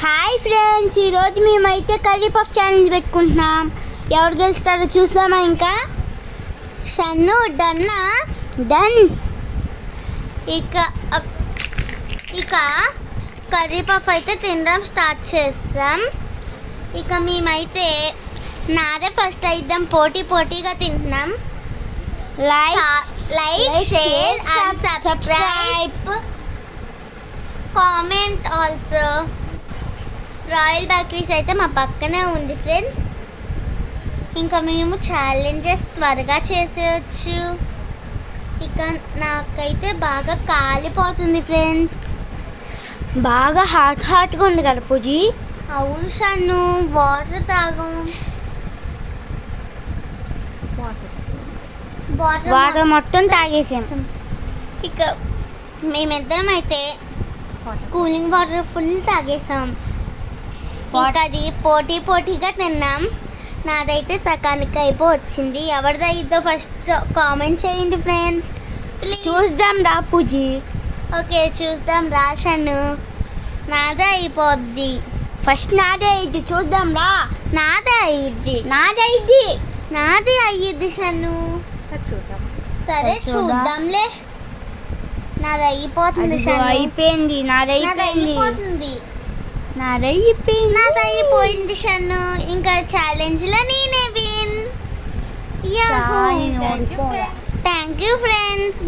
Hi friends, ఈరోజు మేమైతే curry puff challenge పెట్టుకుంటున్నాం. ఎవరు గెలుస్తారో చూసామా? ఇంకా షన్ను డన్నా డన్. ఇక కర్రీ పఫ్ అయితే తినడం స్టార్ట్ చేస్తాం. ఇక మేమైతే నాదే ఫస్ట్ అయిద్దాం, పోటీగా తింటున్నాం. Like share and subscribe, comment also. Royal bakeries అయితే మా పక్కనే ఉంది ఫ్రెండ్స్. ఇంకా మేము ఛాలెంజెస్ త్వరగా చేసేయచ్చు. ఇక నాకైతే బాగా కాలిపోతుంది ఫ్రెండ్స్. బాగా హాట్గా ఉంది కదా పూజీ. అవును షన్ను, వాటర్ తాగం. వాటర్ మొత్తం తాగేసాం. ఇక మేమిద్దరం అయితే కూలింగ్ వాటర్ ఫుల్ తాగేసాం. ఇంకా అది పోటీగా తిన్నాం. నాదైతే సకానికి అయిపోవచ్చింది. ఎవరిది అయిద్దో ఫస్ట్ కామెంట్ చేయండి ఫ్రెండ్స్. చూద్దాం రా పూజీ. ఓకే చూద్దాం రా షన్ను. నాదే అయిపోద్ది. ఫస్ట్ నాదే అయ్యిద్ది, చూద్దాం రా. నాదే అయ్యిద్ది షన్ను. సరే చూద్దాంలే. నాది అయిపోతుంది షన్ను. అయిపోయింది. నాదైపోయింది షన్ను. ఇంకా ఛాలెంజ్ లో నేనే విన్. Thank you friends.